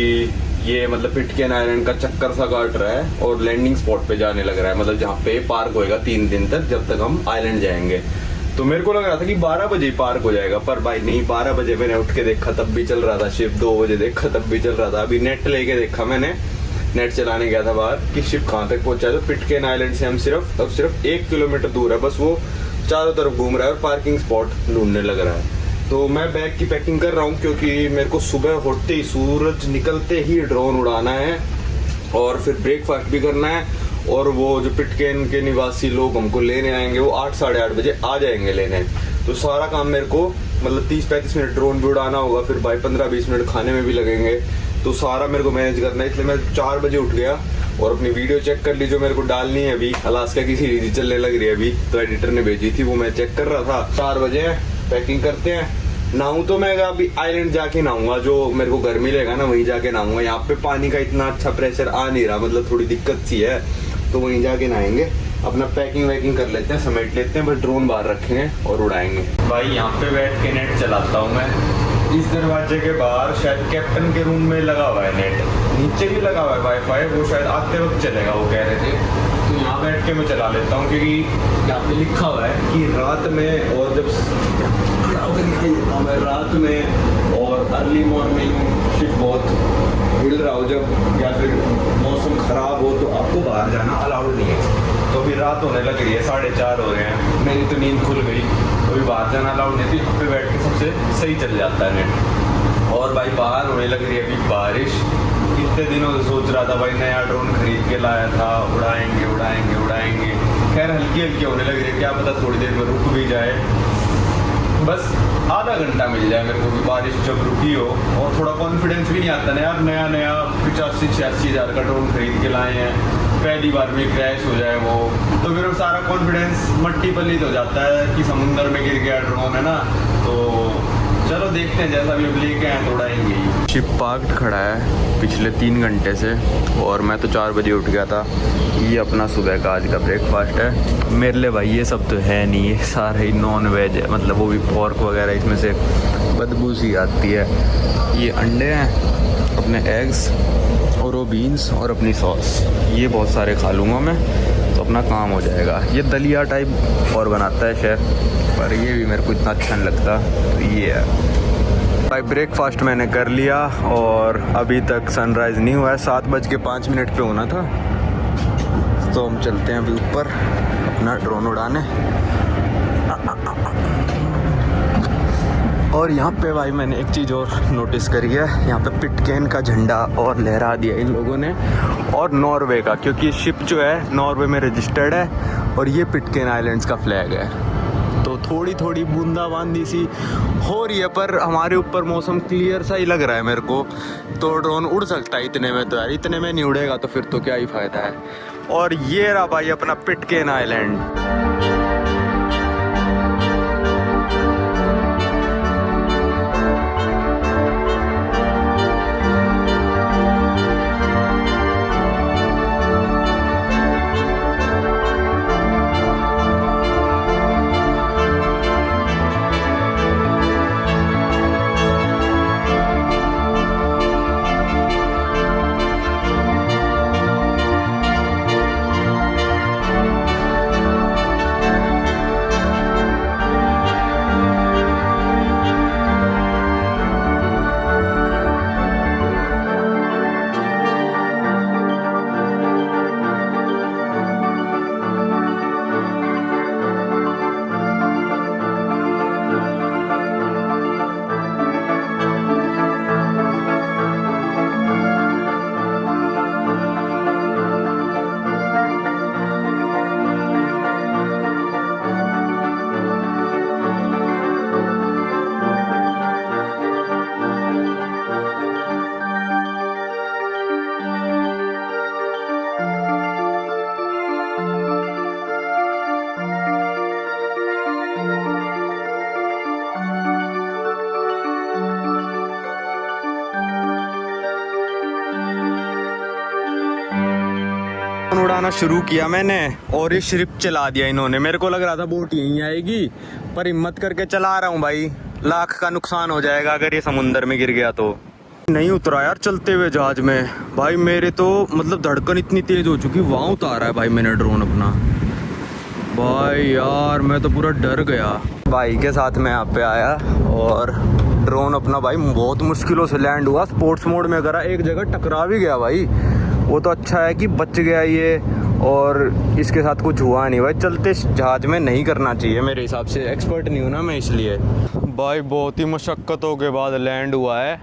ये मतलब पिटकेन आइलैंड का चक्कर सा काट रहा है और लैंडिंग स्पॉट पे जाने लग रहा है, मतलब जहाँ पे पार्क होएगा 3 दिन तक, जब तक हम आइलैंड जाएंगे। तो मेरे को लग रहा था कि 12 बजे ही पार्क हो जाएगा, पर भाई नहीं, 12 बजे मैंने उठ के देखा तब भी चल रहा था शिप, 2 बजे देखा तब भी चल रहा था। अभी नेट लेके देखा मैंने नेट चलाने गया था बाहर कि शिप कहाँ तक पहुंचा है। तो पिटकेन आइलैंड से हम सिर्फ 1 किलोमीटर दूर है, बस वो चारों तरफ घूम रहा है और पार्किंग स्पॉट ढूंढने लग रहा है। तो मैं बैग की पैकिंग कर रहा हूँ क्योंकि मेरे को सुबह होते ही, सूरज निकलते ही ड्रोन उड़ाना है और फिर ब्रेकफास्ट भी करना है। और वो जो पिटकेन के निवासी लोग हमको लेने आएंगे वो 8 साढ़े 8 बजे आ जाएंगे लेने। तो सारा काम मेरे को मतलब 30-35 मिनट ड्रोन भी उड़ाना होगा, फिर भाई 15-20 मिनट खाने में भी लगेंगे। तो सारा मेरे को मैनेज करना है, इसलिए मैं 4 बजे उठ गया और अपनी वीडियो चेक कर ली जो मेरे को डालनी है। अभी अलास्का की सीरीज चलने लग रही है अभी, तो एडिटर ने भेजी थी, वो मैं चेक कर रहा था। 4 बजे पैकिंग करते हैं। नहाऊं तो मैं अभी आइलैंड जाके नहाऊंगा, जो मेरे को घर मिलेगा ना वहीं जाके नहाऊंगा। यहाँ पे पानी का इतना अच्छा प्रेशर आ नहीं रहा, मतलब थोड़ी दिक्कत सी है, तो वहीं जाके नहाएंगे। अपना पैकिंग वैकिंग कर लेते हैं, समेट लेते हैं, बस ड्रोन बाहर रखेंगे और उड़ाएंगे। भाई यहाँ पे बैठ के नेट चलाता हूँ मैं। इस दरवाजे के बाहर शायद कैप्टन के रूम में लगा हुआ है नेट, नीचे भी लगा हुआ है वाईफाई, वो शायद आते वक्त चलेगा वो कह रहे थे। तो यहाँ बैठ के मैं चला लेता हूँ क्योंकि यहाँ पे लिखा हुआ है कि रात में और जब रात में और अर्ली मॉर्निंग शिप बहुत हिल रहा हो जब, या फिर मौसम खराब हो, तो आपको बाहर जाना अलाउड नहीं है। तो अभी रात होने लग रही है, 4:30 हो रहे हैं, मेरी तो नींद खुल गई, तो अभी बाहर जाना अलाउड नहीं थी। यहाँ पे बैठ के सबसे सही चल जाता है नेट। और भाई बाहर होने लग रही है अभी बारिश। कितने दिनों से सोच रहा था भाई, नया ड्रोन खरीद के लाया था, उड़ाएंगे उड़ाएंगे उड़ाएंगे। खैर हल्की हल्की होने लग रही है, क्या पता थोड़ी देर में रुक भी जाए, बस आधा घंटा मिल जाए मेरे को भी बारिश जब रुकी हो। और थोड़ा कॉन्फिडेंस भी नहीं आता ना यार, नया 85-86 हज़ार का ड्रोन खरीद के लाए हैं, पहली बार में क्रैश हो जाए वो, तो फिर सारा कॉन्फिडेंस मट्टी पलीत हो जाता है कि समुंदर में गिर गया ड्रोन, है ना। तो चलो देखते हैं, जैसा भी अब लेके आए तो उड़ाएंगे। शिप पार्क्ड खड़ा है पिछले 3 घंटे से और मैं तो 4 बजे उठ गया था। ये अपना सुबह का आज का ब्रेकफास्ट है मेरे लिए भाई। ये सब तो है नहीं, ये सारा ही नॉन वेज है, मतलब वो भी पोर्क वगैरह, इसमें से बदबू सी आती है। ये अंडे हैं, अपने एग्स और वो बीन्स और अपनी सॉस, ये बहुत सारे खा लूँगा मैं, तो अपना काम हो जाएगा। ये दलिया टाइप और बनाता है शेफ़, पर ये भी मेरे को इतना अच्छा नहीं लगता, तो ये है भाई। ब्रेकफास्ट मैंने कर लिया और अभी तक सनराइज़ नहीं हुआ है, 7:05 पे होना था। तो हम चलते हैं अभी ऊपर अपना ड्रोन उड़ाने। और यहाँ पे भाई मैंने एक चीज़ और नोटिस करी है, यहाँ पे पिटकेन का झंडा और लहरा दिया इन लोगों ने, और नॉर्वे का, क्योंकि शिप जो है नॉर्वे में रजिस्टर्ड है और ये पिटकेन आइलैंड्स का फ्लैग है। तो थोड़ी थोड़ी बूंदाबांदी सी हो रही है, पर हमारे ऊपर मौसम क्लियर सा ही लग रहा है मेरे को, तो ड्रोन उड़ सकता है इतने में। तो यार इतने में नहीं उड़ेगा तो फिर तो क्या ही फ़ायदा है। और ये रहा भाई अपना पिटकेन आइलैंड। उड़ाना शुरू किया मैंने और ये शिप चला दिया इन्होंने। मेरे को लग रहा था बोट यहीं आएगी, पर हिम्मत करके चला रहा हूँ भाई, लाख का नुकसान हो जाएगा अगर ये समुंदर में गिर गया तो। नहीं उतरा यार चलते हुए जहाज में भाई, मेरे तो मतलब धड़कन इतनी तेज हो चुकी, वहाँ उतारा है भाई मैंने ड्रोन अपना। भाई यार मैं तो पूरा डर गया। भाई के साथ मैं यहाँ पे आया और ड्रोन अपना भाई बहुत मुश्किलों से लैंड हुआ, स्पोर्ट्स मोड में करा, एक जगह टकरा भी गया भाई, वो तो अच्छा है कि बच गया ये और इसके साथ कुछ हुआ नहीं। भाई चलते जहाज़ में नहीं करना चाहिए मेरे हिसाब से, एक्सपर्ट नहीं हूँ ना मैं इसलिए। भाई बहुत ही मशक्क़तों के बाद लैंड हुआ है।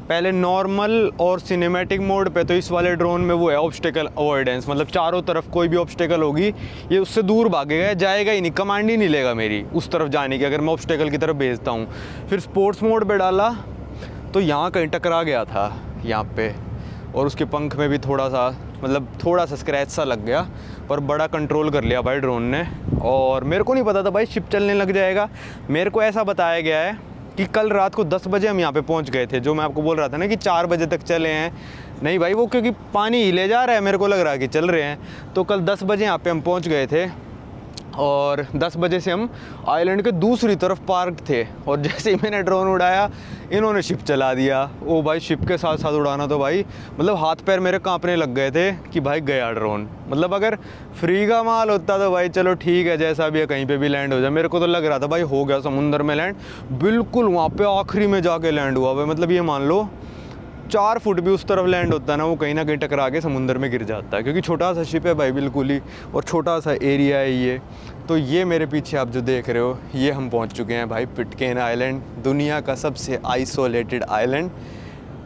पहले नॉर्मल और सिनेमैटिक मोड पे तो इस वाले ड्रोन में वो है ऑब्स्टेकल अवॉइडेंस, मतलब चारों तरफ कोई भी ऑब्स्टेकल होगी ये उससे दूर भागेगा, जाएगा ही नहीं, कमांड ही नहीं लेगा मेरी उस तरफ जाने की अगर मैं ऑब्स्टेकल की तरफ भेजता हूँ। फिर स्पोर्ट्स मोड पे डाला तो यहाँ कहीं टकरा गया था यहाँ पे, और उसके पंख में भी थोड़ा सा स्क्रैच सा लग गया, पर बड़ा कंट्रोल कर लिया भाई ड्रोन ने। और मेरे को नहीं पता था भाई शिप चलने लग जाएगा। मेरे को ऐसा बताया गया है कि कल रात को 10 बजे हम यहाँ पे पहुँच गए थे, जो मैं आपको बोल रहा था ना कि 4 बजे तक चले हैं। नहीं भाई वो क्योंकि पानी ही ले जा रहा है, मेरे को लग रहा है कि चल रहे हैं। तो कल 10 बजे यहाँ पे हम पहुँच गए थे और 10 बजे से हम आइलैंड के दूसरी तरफ पार्क थे, और जैसे ही मैंने ड्रोन उड़ाया इन्होंने शिप चला दिया। ओ भाई शिप के साथ साथ उड़ाना तो भाई मतलब हाथ पैर मेरे कांपने लग गए थे कि भाई गया ड्रोन। मतलब अगर फ्री का माल होता तो भाई चलो ठीक है, जैसा भी है कहीं पे भी लैंड हो जाए। मेरे को तो लग रहा था भाई हो गया समुंदर में लैंड, बिल्कुल वहाँ पे आखिरी में जाके लैंड हुआ भाई। मतलब ये मान लो 4 फुट भी उस तरफ लैंड होता है ना, वो कहीं ना कहीं टकरा के समुंदर में गिर जाता है, क्योंकि छोटा सा शिप है भाई बिल्कुल ही, और छोटा सा एरिया है ये। तो ये मेरे पीछे आप जो देख रहे हो ये हम पहुंच चुके हैं भाई पिटकेन आइलैंड, दुनिया का सबसे आइसोलेटेड आइलैंड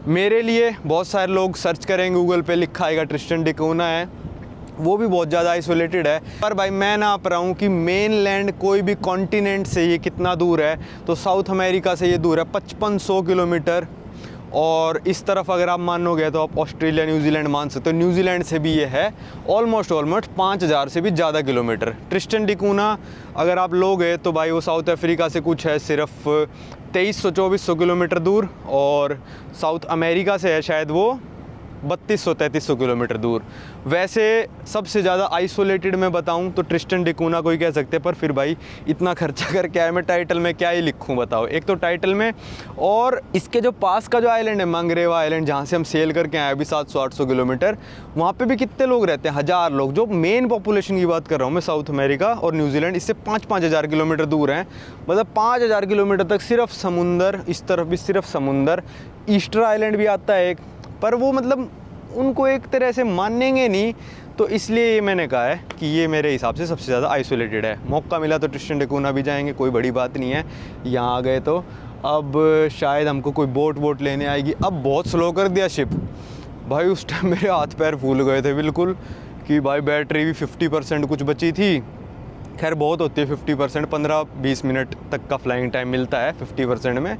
मेरे लिए। बहुत सारे लोग सर्च करेंगे गूगल पे, लिखा आएगा ट्रिस्टन डिकोना है, वो भी बहुत ज़्यादा आइसोलेटेड है। पर भाई मैं ना आप रहा हूँ कि मेन लैंड कोई भी कॉन्टिनेंट से ये कितना दूर है, तो साउथ अमेरिका से ये दूर है 5500 किलोमीटर, और इस तरफ अगर आप मानोगे तो आप ऑस्ट्रेलिया न्यूजीलैंड मान सकते हो। न्यूजीलैंड से भी ये है ऑलमोस्ट 5000 से भी ज़्यादा किलोमीटर। ट्रिस्टन डिकोना अगर आप लोगे तो भाई वो साउथ अफ्रीका से कुछ है सिर्फ 2300-2400 किलोमीटर दूर, और साउथ अमेरिका से है शायद वो 3200-3300 किलोमीटर दूर। वैसे सबसे ज़्यादा आइसोलेटेड मैं बताऊं तो ट्रिस्टन डिकोना को ही कह सकते हैं, पर फिर भाई इतना खर्चा करके आया, मैं टाइटल में क्या ही लिखूं बताओ। एक तो टाइटल में, और इसके जो पास का जो आइलैंड है मंगरेवा आइलैंड, जहाँ से हम सेल करके आए अभी 700-800 किलोमीटर, वहाँ पे भी कितने लोग रहते हैं, 1000 लोग। जो मेन पॉपुलेशन की बात कर रहा हूँ मैं, साउथ अमेरिका और न्यूजीलैंड इससे 5-5 हज़ार किलोमीटर दूर हैं। मतलब 5000 किलोमीटर तक सिर्फ समुंदर, इस तरफ भी सिर्फ समुंदर। ईस्टर आइलैंड भी आता है एक, पर वो मतलब उनको एक तरह से मानेंगे नहीं, तो इसलिए ये मैंने कहा है कि ये मेरे हिसाब से सबसे ज़्यादा आइसोलेटेड है। मौका मिला तो ट्रिस्टन डिकोना भी जाएंगे, कोई बड़ी बात नहीं है। यहाँ आ गए तो अब शायद हमको कोई बोट लेने आएगी। अब बहुत स्लो कर दिया शिप भाई, उस टाइम मेरे हाथ पैर फूल गए थे बिल्कुल, कि भाई बैटरी भी 50% कुछ बची थी। खैर बहुत होती है 50%, 15-20 मिनट तक का फ्लाइंग टाइम मिलता है 50% में,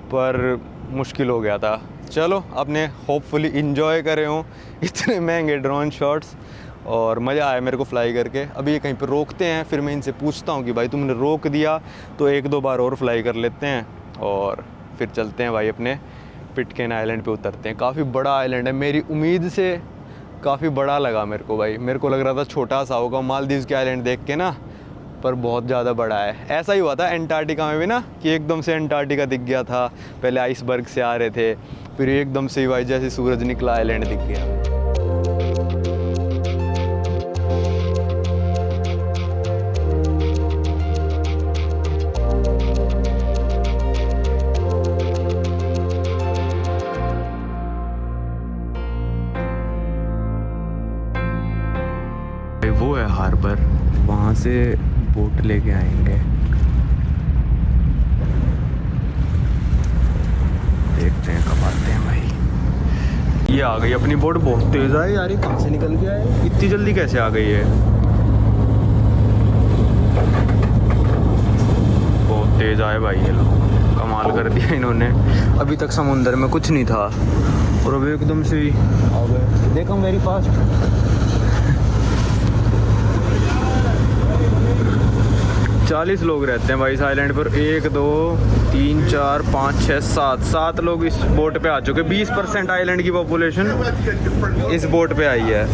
पर मुश्किल हो गया था। चलो अपने होपफुली इन्जॉय करे हों इतने महंगे ड्रोन शॉट्स, और मज़ा आया मेरे को फ्लाई करके। अभी ये कहीं पर रोकते हैं, फिर मैं इनसे पूछता हूँ कि भाई तुमने रोक दिया तो 1-2 बार और फ्लाई कर लेते हैं, और फिर चलते हैं भाई अपने पिटकेन आइलैंड पे उतरते हैं। काफ़ी बड़ा आइलैंड है, मेरी उम्मीद से काफ़ी बड़ा लगा मेरे को भाई। मेरे को लग रहा था छोटा सा होगा मालदीव्स के आइलैंड देख के ना, पर बहुत ज़्यादा बड़ा है। ऐसा ही हुआ था एंटार्क्टिका में भी ना, कि एकदम से एंटार्क्टिका दिख गया था, पहले आइसबर्ग से आ रहे थे, फिर एकदम से भाई जैसे सूरज निकला आइलैंड दिख गया। वो है हार्बर, वहाँ से बोट लेके आएंगे। देखते हैं कब आते हैं भाई। ये आ गई अपनी बोट, बहुत तेज़ है यार। ये कहाँ से निकल के आए, इतनी जल्दी कैसे आ गई है? बहुत तेज़ आए भाई, ये लोग कमाल कर दिया इन्होंने। अभी तक समुंदर में कुछ नहीं था और अभी एकदम से ही आ गए। देखो मेरी फास्ट 40 लोग रहते हैं भाई इस आइलैंड पर। 1 2 3 4 5 6 7 लोग इस बोट पे आ चुके। 20% आइलैंड की पॉपुलेशन इस बोट पे आई है।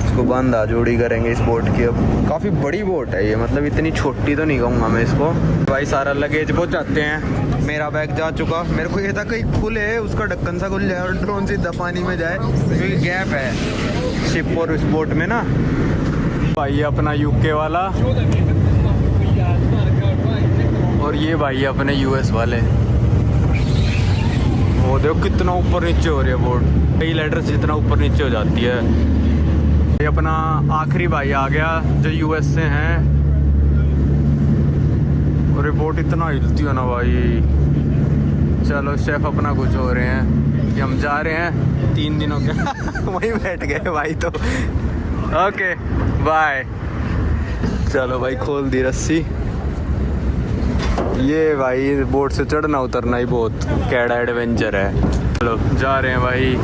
इसको बांधा जोड़ी करेंगे इस बोट की। अब काफ़ी बड़ी बोट है ये, मतलब इतनी छोटी तो नहीं कहूँगा मैं इसको। भाई सारा लगेज पहुँचाते हैं। मेरा बैग जा चुका, मेरे को ये था कहीं खुले उसका ढक्कन सा खुल जाए और ड्रोन सीधा पानी में जाए, क्योंकि गैप है शिप और इस बोट में ना। भाई अपना यूके वाला और ये भाई अपने यूएस वाले, वो देखो कितना ऊपर नीचे हो रही है बोट, कई लेटर्स जितना ऊपर नीचे हो जाती है। ये अपना आखिरी भाई आ गया जो यूएस से हैं, और ये बोट इतना हिलती है ना भाई। चलो शेफ अपना कुछ हो रहे हैं कि हम जा रहे हैं 3 दिनों के वहीं बैठ गए भाई। तो ओके बाय। चलो भाई खोल दी रस्सी। ये भाई बोट से चढ़ना उतरना ही बहुत कैड़ा एडवेंचर है। चलो जा रहे हैं भाई।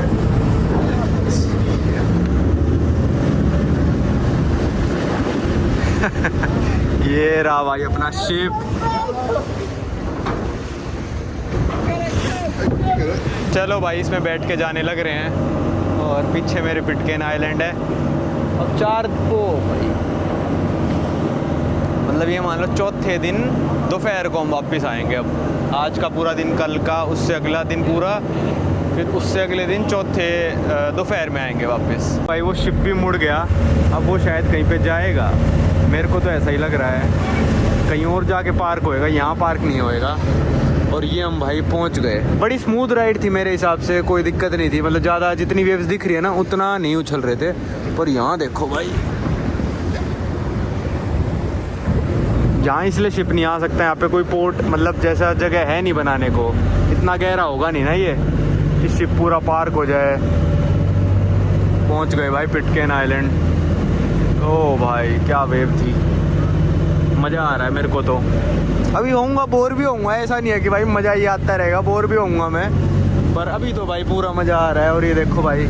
ये रहा भाई अपना शिप। चलो भाई इसमें बैठ के जाने लग रहे हैं, और पीछे मेरे पिटकेन आइलैंड है। अब 4 को भाई मतलब ये मान लो चौथे दिन दोपहर को हम वापस आएंगे। अब आज का पूरा दिन, कल का, उससे अगला दिन पूरा, फिर उससे अगले दिन चौथे दोपहर में आएंगे वापस। भाई वो शिप भी मुड़ गया, अब वो शायद कहीं पे जाएगा, मेरे को तो ऐसा ही लग रहा है। कहीं और जाके पार्क होएगा, यहाँ पार्क नहीं होएगा। और ये हम भाई पहुँच गए। बड़ी स्मूथ राइड थी मेरे हिसाब से, कोई दिक्कत नहीं थी। मतलब ज़्यादा जितनी वेव्स दिख रही है ना उतना नहीं उछल रहे थे। पर यहाँ देखो भाई, यहाँ इसलिए शिप नहीं आ सकता, यहाँ पे कोई पोर्ट मतलब जैसा जगह है नहीं बनाने को। इतना गहरा होगा नहीं ना ये कि शिप पूरा पार्क हो जाए। पहुँच गए भाई पिटकेन आइलैंड। ओ भाई क्या वेव थी, मज़ा आ रहा है मेरे को तो। अभी होऊंगा बोर भी होऊंगा, ऐसा नहीं है कि भाई मज़ा ही आता रहेगा, बोर भी होऊंगा मैं। पर अभी तो भाई पूरा मज़ा आ रहा है। और ये देखो भाई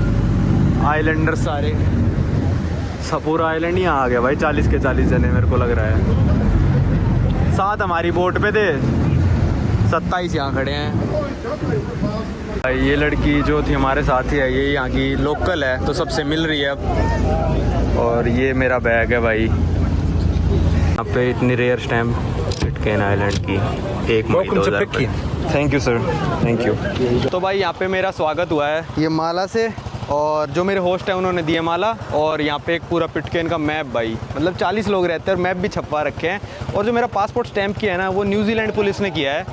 आइलैंडर सारे, सब पूरा आइलैंड ही आ गया भाई। 40 के 40 जने मेरे को लग रहा है। 7 हमारी बोट पे थे, 27 यहाँ खड़े हैं। भाई ये लड़की जो थी हमारे साथ ही है, ये यहाँ की लोकल है, तो सबसे मिल रही है अब। और ये मेरा बैग है भाई। यहाँ पे इतनी रेयर स्टैम्प पिटकेन आइलैंड की 1 मई 2025। Thank you sir, thank you. तो भाई यहाँ पे मेरा स्वागत हुआ है ये माला से, और जो मेरे होस्ट है उन्होंने दिए माला। और यहाँ पे एक पूरा पिटकेन का मैप भाई, मतलब 40 लोग रहते हैं, और मैप भी छपवा रखे हैं। और जो मेरा पासपोर्ट स्टैंप किया है ना, वो न्यूजीलैंड पुलिस ने किया है।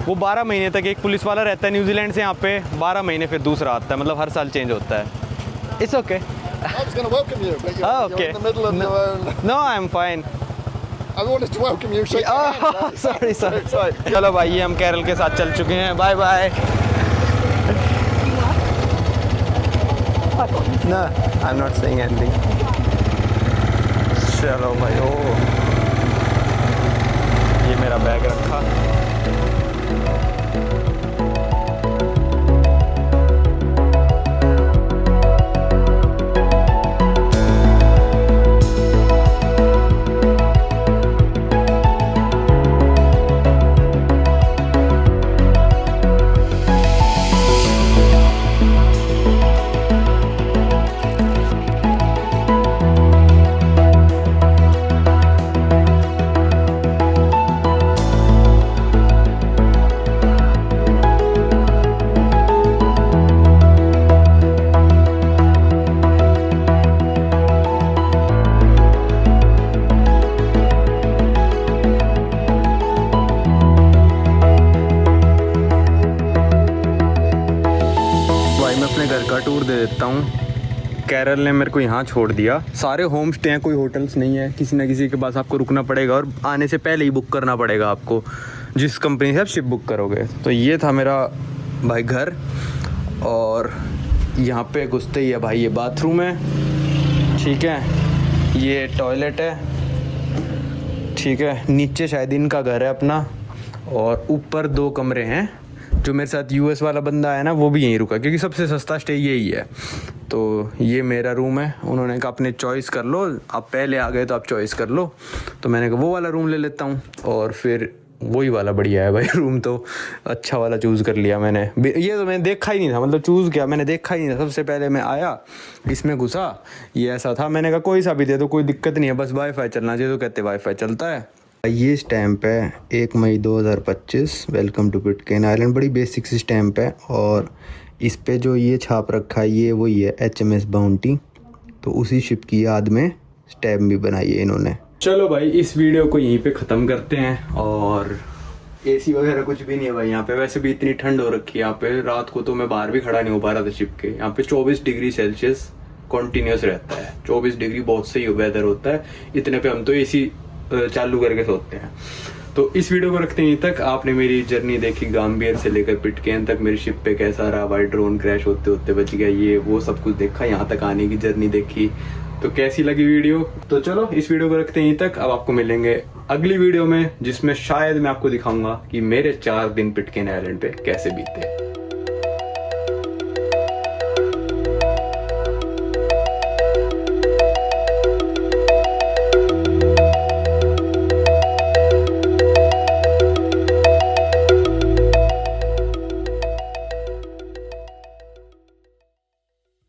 वो 12 महीने तक एक पुलिस वाला रहता है न्यूजीलैंड से यहाँ पे, 12 महीने फिर दूसरा आता है, मतलब हर साल चेंज होता है। It's okay. I was going to welcome you, but you're, okay. you're in the middle of your own. No, I'm fine. I wanted to welcome you. Shake your hand. Sorry, sorry. चलो भाई ये हम केरल के साथ चल चुके हैं। Bye bye. No, I'm not saying anything. चलो भाई। ओ ये मेरा बैग रखा। टूर दे देता हूँ। केरल ने मेरे को यहाँ छोड़ दिया। सारे होम स्टे हैं, कोई होटल्स नहीं है। किसी न किसी के पास आपको रुकना पड़ेगा, और आने से पहले ही बुक करना पड़ेगा आपको, जिस कंपनी से आप शिप बुक करोगे। तो ये था मेरा भाई घर, और यहाँ पे घुसते ही है भाई ये बाथरूम है, ठीक है, ये टॉयलेट है, ठीक है, नीचे शायद इनका घर है अपना, और ऊपर 2 कमरे हैं। जो मेरे साथ यूएस वाला बंदा है ना, वो भी यहीं रुका, क्योंकि सबसे सस्ता स्टे यही है। तो ये मेरा रूम है। उन्होंने कहा अपने चॉइस कर लो, आप पहले आ गए तो आप चॉइस कर लो। तो मैंने कहा वो वाला रूम ले लेता हूँ, और फिर वही वाला बढ़िया है भाई रूम, तो अच्छा वाला चूज़ कर लिया मैंने। ये तो मैंने देखा ही नहीं था, मतलब चूज़ किया मैंने, देखा ही नहीं था। सबसे पहले मैं आया, इसमें घुसा, ये ऐसा था। मैंने कहा कोई सा भी दे दो, कोई दिक्कत नहीं है, बस वाईफाई चलना चाहिए। तो कहते वाईफाई चलता है। ये स्टैम्प है 1 मई 2025, वेलकम टू पिटकेन आइलैंड। बड़ी बेसिक सी स्टैम्प है, और इस पे जो ये छाप रखा है ये वही है HMS बाउंटी। तो उसी शिप की याद में स्टैम्प भी बनाई है इन्होंने। चलो भाई इस वीडियो को यहीं पे ख़त्म करते हैं, और एसी वगैरह कुछ भी नहीं है भाई यहाँ पे। वैसे भी इतनी ठंड हो रखी है यहाँ पे, रात को तो मैं बाहर भी खड़ा नहीं हो पा रहा था छिप के। यहाँ पे 24 डिग्री सेल्सियस कॉन्टिन्यूस रहता है। 24 डिग्री बहुत सही वेदर होता है। इतने पे हम तो एसी चालू करके सोते हैं। तो इस वीडियो को रखते हैं यहीं तक। आपने मेरी जर्नी देखी गाम्बियर से लेकर पिटकेन तक, मेरी शिप पे कैसा रहा, भाई ड्रोन क्रैश होते होते बच गया, ये वो सब कुछ देखा, यहाँ तक आने की जर्नी देखी। तो कैसी लगी वीडियो? तो चलो इस वीडियो को रखते हैं यहीं तक। अब आपको मिलेंगे अगली वीडियो में, जिसमें शायद मैं आपको दिखाऊंगा कि मेरे 4 दिन पिटकेन आइलैंड पे कैसे बीते।